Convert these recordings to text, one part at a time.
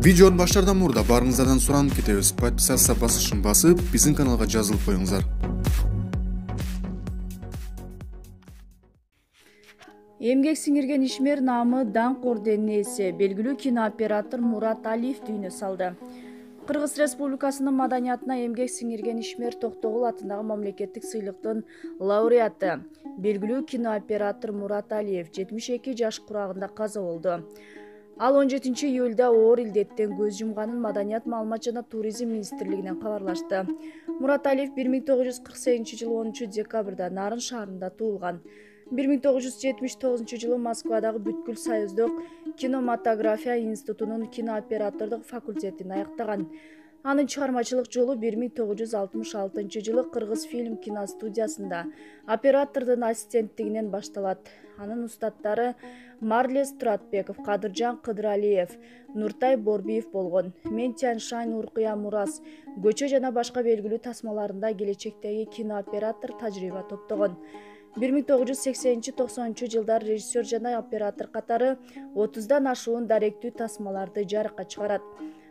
Видеоны баштардан мурда барыңыздардан суранып кетебиз. Подписаться басышын басып, биздин каналга жазылып коюңуздар. Эмгек сиңирген ишмер намы даңк орденине ээси белгилүү кинооператор Мурат Алиев дүйнө салды. Кыргыз Республикасынын маданиятына эмгек сиңирген ишмер Токтогул атындагы мамлекеттик сыйлыктын лауреаты белгилүү кинооператор Мурат Алиев 72 жаш курагында каза болду. Ал 17 июлда оор илдеттен көз жумганын Маданият, маалымат жана туризм министрлигинен кабарлашты. Мурат Алиев 1948-жылы 10 декабрда Нарын шаарында туулган. 1979 жылы Москвадагы Бүткүл Союздук кинематография институтунун кинооператордук факультетин аяктаган. Анын чыгармачылык жолу 1966 жылы Кыргыз фильм киностудиясында оператордун ассистенттигинен башталат. Анын устаттары Марлес Туратбеков, Кадыржан Кыдыралиев, Нуртай Борбиев болгон. Мен Тяньшань, Уркуя Мурас, Көчө жана башка белгилүү тасмаларында келечектеги кинооператор тажрыйба топтогон. 1980-90 жылдар режиссер жана оператор катары 30дан ашуун даректүү тасмаларды жарыкка чыгарат.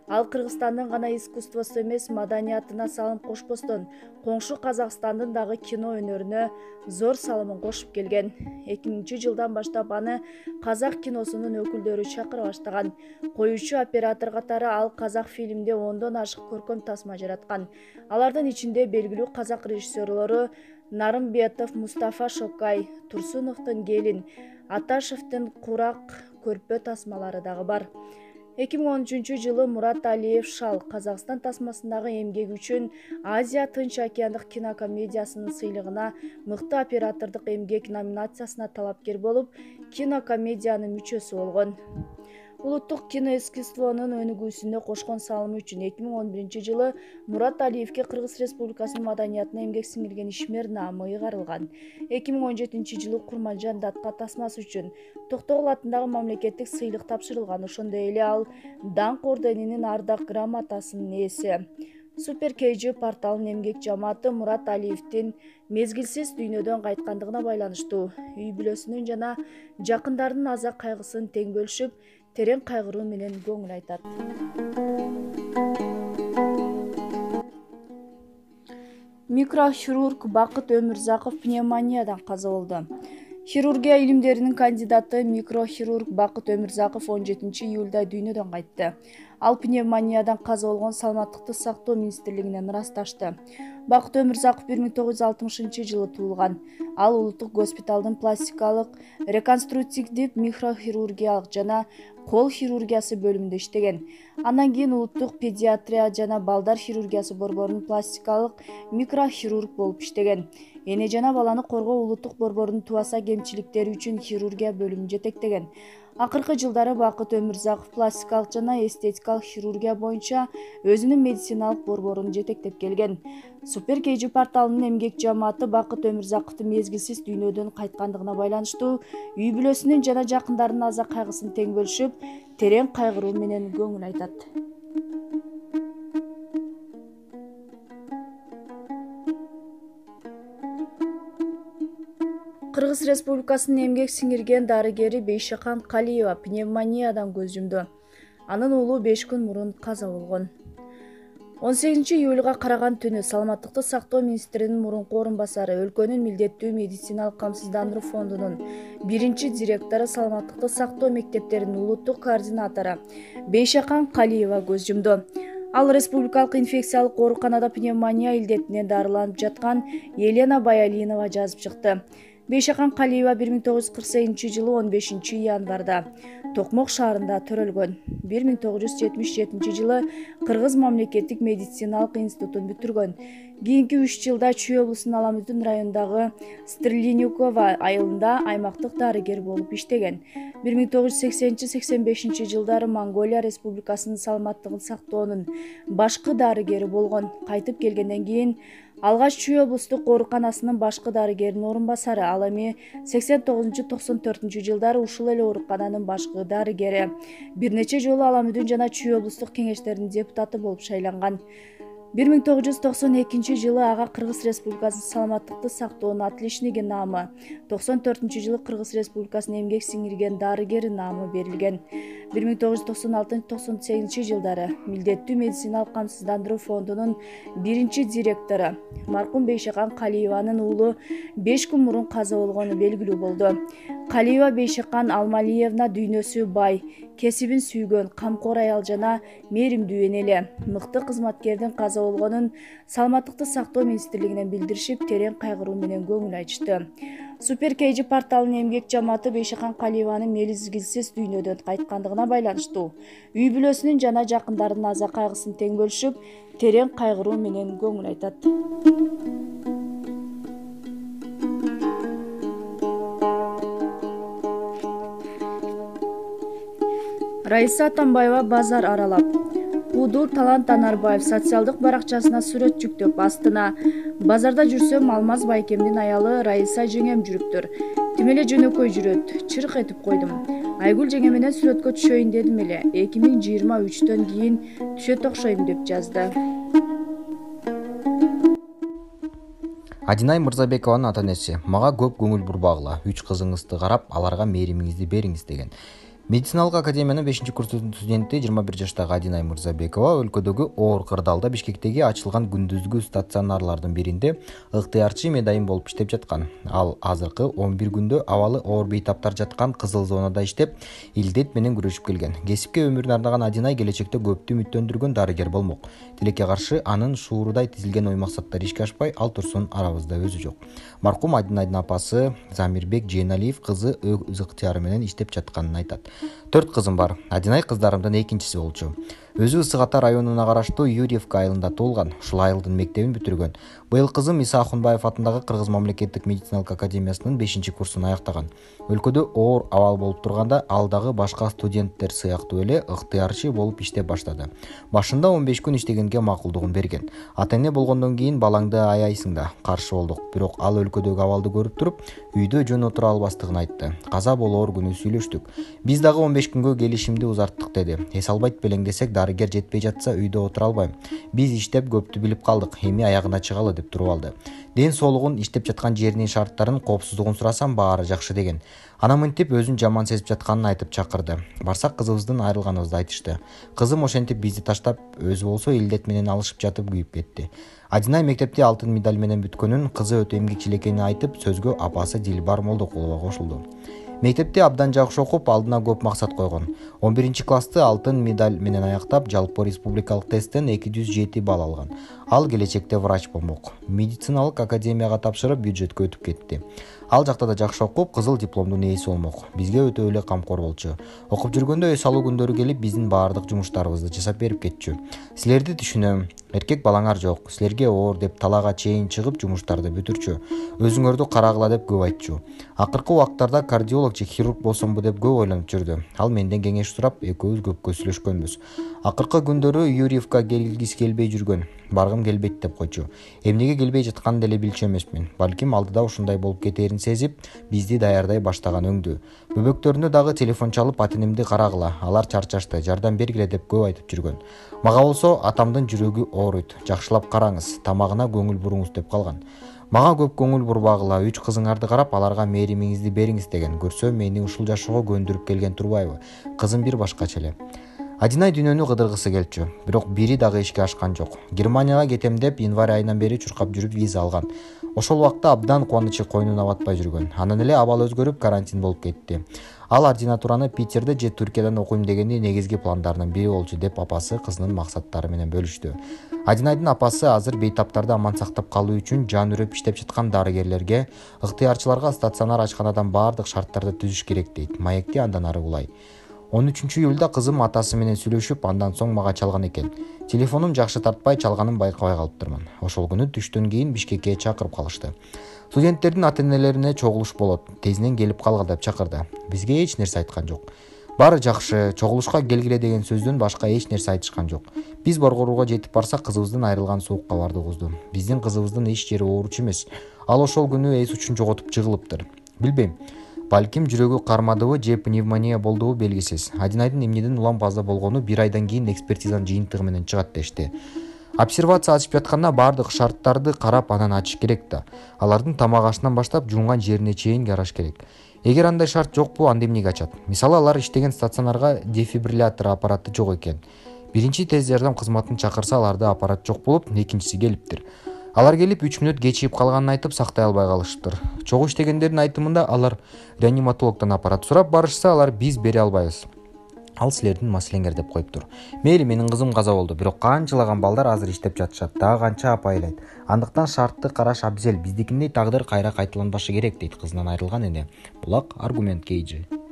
Ал Кыргызстандын гана искусствосу эмес, маданиятына салым кошпостон, коңшу Казакстандын дагы кино өнөрүнө зор салымын кошуп келген. 2000 жылдан баштап аны казак киносунун өкүлдөрү чакыра баштаган. Коюучу оператор катары ал казак фильмде 10дон ашык көркөм тасма жараткан. Алардын ичинде белгилүү казак режиссерлору Нарымбетов, Мустафа Шокай, Турсуновдун Келин, Аташевдин Курак көрпө тасмалары дагы бар. 2013 жылы Мурат Алиев «Шал» Казакстан тасмасындагы эмгеги үчүн Азия Тынч океандык кинокомедиясынын сыйлыгына мыкты оператордук эмгек номинациясына талапкер болуп, кинокомедиянын мүчөсү болгон. Улуттук киноискусствонун өнүгүүсүнө кошкон салымы үчүн 2011 жылы Мурат Алиевке Кыргыз Республикасынын маданиятына эмгек сиңирген ишмер наамы ыйгарылган. 2017 жылы Курманжан датка тасмасы үчүн Токтогул атындагы мамлекеттик сыйлык тапшырылган. Ошондой эле ал даңк орденинин ардак грамотасынын ээси. Супер KG порталынын эмгек жамааты Мурат Алиевдин мезгилсиз дүйнөдөн кайткандыгына байланыштуу үй бүлөсүнүн жана жакындарынын аза кайгысын тең бөлүшүп, терең кайгыруу менен көңүл айтат. Микрохирург Бакыт Өмүрзаков пневмониядан каза болду. Хирургия илимдеринин кандидаты микрохирург Бакыт Өмүрзаков 17 июлда дүйнөдөн кайтты. Ал пневмониядан каза болгон Саламаттыкты сактоо министрлигинен ырасташты. Бакыт Өмүрзаков 1960 жылы туулган. Ал улуттук госпиталдын пластикалык, реконструктивдик микрохирургиялык жана кол хирургиясы бөлүмүндө иштеген. Андан кийин улуттук педиатрия жана балдар хирургиясы борборунун пластикалык микрохирург болуп иштеген. Эне жана баланы коргоо улуттук борборунун тубаса кемчиликтери үчүн хирургия бөлүмүн жетектеген. Акыркы жылдары Бакыт Өмүрзаков пластикалык жана эстетикалык хирургия боюнча өзүнүн медициналык борборун жетектеп келген. Супер KG порталынын эмгек жамааты Бакыт Өмүрзаковдун мезгилсиз дүйнөдөн кайткандыгына байланыштуу үй бүлөсүнүн жана жакындарынын аза кайгысын тең бөлүшүп, терең кайгыруу менен көңүл айтат. Кыргыз Республикасынын эмгек сиңирген дарыгери Бейшакан Калиева пневмониядан көз жумду. Анын уулу 5 күн мурун каза болгон. 18 июлга караган түнү Саламаттыкты сактоо министринин мурунку орун басары, өлкөнүн милдеттүү медициналык камсыздандыруу фондунун 1-директору, Саламаттыкты сактоо мектептеринин улуттук координатору Бейшакан Калиева көз жумду. Ал республикалык инфекциялык ооруканада пневмония илдетинен дарыланып жаткан Елена Баялинова жазып чыкты. Бейшакан Калиева 1948 жылы 15 январда Токмок шаарында төрөлгөн. 1977 жылы Кыргыз мамлекеттик медициналык институтун бүтүргөн. Кийинки 3 жылда Чүй облусунун Аламүтүн районундагы Стрельникова айылында аймактык дарыгер болуп иштеген. 1980-85 жылдары Монголия Республикасынын саламаттыгын сактоонун башкы дарыгери болгон. Кайтып келгенден кийин алгач Чүй облустук ооруканасынын башкы дарыгеринин орун басары, ал эми 89-94 жылдары ушул эле оорукананын башкы дарыгери. Бир нече жолу Аламүдүн жана Чүй облустук кеңештеринин депутаты болуп шайланган. 1992 ага Кыргыз Республикасынын саламаттыкты сактоонун отличниги наамы, 94 Кыргыз Республикасынын эмгек сиңирген дарыгери наамы берилген. 1996-98 жылдары милдеттүү медициналык камсыздандыруу фондунун биринчи директору маркум Бейшакан Калиеванын уулу 5 күн мурун каза болгону белгилүү болду. Калиева Бейшакан Алмалиевна дүйнөсү бай, кесибин сүйгөн, камкор аял жана мээримдүү энеле. Мыкты кызматкердин каза болгонун Саламаттыкты сактоо министрлигинен билдиришип, терең кайгыруу менен көңүл айтышты. Супер KG порталынын эмгек жамааты Бейшакан Калиеванын мезгилсиз дүйнөдөн кайткандыгына байланыштуу үй бүлөсүнүн жана жакындарынын аза кайгысын тең бөлүшүп, терең кайгыруу менен көңүл айтат. Раиса Атамбаева базар аралап. Куудул Талант Анарбаев социалдык баракчасына сүрөт жүктөп, астына базарда жүрсөм Алмаз байкемдин аялы Раиса жеңем жүрүптүр. Тим эле жөнөкөй жүрөт. Чырык этип койдум. Айгүл жеңе менен сүрөткө түшөйүн дедим эле. 2023-төн кийин түшөт окшойм деп жазды. Адинай Мырзабекованын ата-энеси: "Мага көп көңүл бурбагыла, 3 кызыңызды карап, аларга мээримиңизди бериңиз" деген. Медициналык академиянын 5-курстун студенти 21 жаштагы Адинай Мырзабекова өлкөдөгү оор кырдаалда Бишкектеги ачылган күндүзгү стационарлардын биринде ыктыярчы медайым болуп иштеп жаткан. Ал азыркы 11 күндө абалы оор бейтаптар жаткан кызыл зонада иштеп, илдет менен күрөшүп келген. Кесипке өмүрүн арнаган Адинай келечекте көптү үмүттөндүргөн дарыгер болмок. Тилекке каршы анын шуурудай тизилген ой максаттары ишке ашпай, ал турсун арабызда өзү жок. Маркум Адинайдын апасы Замирбек Жээналиев кызы өз ыктыяры менен иштеп жатканын айтат. 4 кызым бар. Адинай кыздарымдын экинчиси болчу. Өзү Ысык Ата районуна караштуу Юрьевка айылында туулган. Ушул айылдын мектебин бүтүргөн. Быйыл кызым Иса Ахунбаев атындагы Кыргыз мамлекеттик медициналык академиясынын 5-курсун аяктаган. Өлкөдө оор абал болуп турганда, ал дагы башка студенттер сыяктуу эле ыктыярчы болуп иштеп баштады. Башында 15 күн иштегенге макулдугун берген. Ата-эне болгондон кийин балаңды аяйсың да, каршы болдук. Бирок ал өлкөдөгү абалды көрүп туруп, үйдө жөн отура албастыгын айтты. Каза болоор күнү сүйлөштүк. Биз дагы 15 күнгө келишимди узарттык деди. Эс албайт белең десек, дарыгер жетпей жатса үйдө отура албайм. Биз иштеп көптү билип калдык. Эми аягына чыгалы деп туруп алды. Ден соолугун, иштеп жаткан жеринин шарттарын, коопсуздугун сурасам, баары жакшы деген. Ана мынтип өзүн жаман сезип жатканын айтып чакырды. Барсак кызыбыздын айрылганыбызды айтышты. Кызым ошентип бизди таштап, өзү болсо илдет менен алышып жатып күйүп кетти. Адинай мектепте алтын медаль менен бүткөнүн, кызы өтө эмгекчил экенин айтып, сөзгө апасы Дилбар Молдокулова кошулду. Мектепте абдан жакшы окуп, алдына көп максат койгон. 11-классты алтын медаль менен аяктап, жалпы республикалык тесттен 207 балл алган. Ал келечекте врач болмок. Медициналык академияга тапшырып, бюджетке өтүп кетти. Ал жакта да жакшы окуп, кызыл дипломдун ээси болмок. Бизге өтө эле камкор болчу. Окуп жүргөндө эс алуу күндөрү келип, биздин баардык жумуштарыбызды жасап берип кетчү. Силерди түшүнөм. Эркек балаңар жок. Силерге оор деп талаага чейин чыгып жумуштарды бүтүрчү. Өзүңөрдү карагыла деп көп айтчу. Акыркы убактарда кардиолог же хирург болсомбу деп көп ойлонуп жүрдү. Ал менден кеңеш сурап, экөөбүз көпкө сүйлөшкөнбүз. Акыркы күндөрү Юрьевка келгиси келбей жүргөн. Баргым келбейт деп койчу. Эмнеге келбей жатканын деле билчү эмесмин. Балким алдыда ушундай болуп кетерин сезип, бизди даярдай баштаган өңдү. Бөбөктөрүнө дагы телефон чалып, ата-энемди карагыла, алар чарчашты, жардам бергиле деп көп айтып жүргөн. Мага болсо атамдын жүрөгү ооруйт. Жакшылап караңыз, тамагына көңүл буруңуз деп калган. Мага көп көңүл бурбагыла, 3 кызыңарды карап, аларга мээримиңизди бериңиз деген. Көрсө мени ушул жашоого көндүрүп келген турбайбы? Кызым бир башкача эле. Адинай дүйнөнү кыдыргысы келчү, бирок бири дагы ишке ашкан жок. Германияга кетем деп январь айынан бери чуркап жүрүп виза алган. Ошол убакта абдан кубанычы койнуна батпай жүргөн. Анан эле абал өзгөрүп, карантин болуп кетти. Ал ординатураны Питерде же Түркиядан окуйм дегени негизги пландарынын бири болчу деп апасы кызынын максаттары менен бөлүштү. Адинайдын апасы азыр бейтаптарды аман сактап калуу үчүн жан үрөп иштеп жаткан дарыгерлерге, ыктыярчыларга стационар ачканадан баардык шарттарды түзүш керек дейт. Маекти андан ары улай. 13-июлда кызым атасы менен сүйлөшүп, андан соң мага чалган экен. Телефонум жакшы тартпай, чалганын байкабай калыптырмын. Ошол күнү түштөн кийин Бишкекке чакырып калышты. Студенттердин ата-энелерине чогулуш болот, тезинен келип калгыла деп чакырды. Бизге эч нерсе айткан жок. Баары жакшы, чогулушка келгиле деген сөздөн башка эч нерсе айтышкан жок. Биз Боргорууга жетип барсак, кызыбыздын айрылган суук кабарды угузду. Биздин кызыбыздын эч жери ооручу эмес. Ал ошол күнү эс учун жоготуп жыгылыптыр. Билбейм. Балким жүрөгү кармадыбы же пневмония болдубу белгисиз. Адинайдын эмнеден улампазда болгону 1 айдан кийин экспертизанын жыйынтыгы менен чыгат дешти. обсервация ачып жатканда баардык шарттарды карап анан ачыш керек да. Алардын тамак ашынан баштап жуунган жерине чейин караш керек. Эгер андай шарт жокпу, анда эмнеге ачат? Мисалы, алар иштеген стационарга дефибриллятор аппараты жок экен. Биринчи тез жардам кызматын чакырса, аларда аппарат жок болуп, экинчиси келиптир. Алар келип 3 мүнөт кечигип калганын айтып, сактай албай калышыптыр. Чогуу иштегендердин айтымында, алар реаниматологдон аппарат сурап барышса, алар биз бере албайбыз. Ал силердин маселеңер деп коюптур. Мейли, менин кызым каза болду, бирок канчалаган балдар азыр иштеп жатышат, дагы канча апайлайт. Андыктан шартты караш абзел, биздикиндей тагдыр кайра кайталанбашы керек, дейт кызынан айрылган эне. Булак аргумент KG.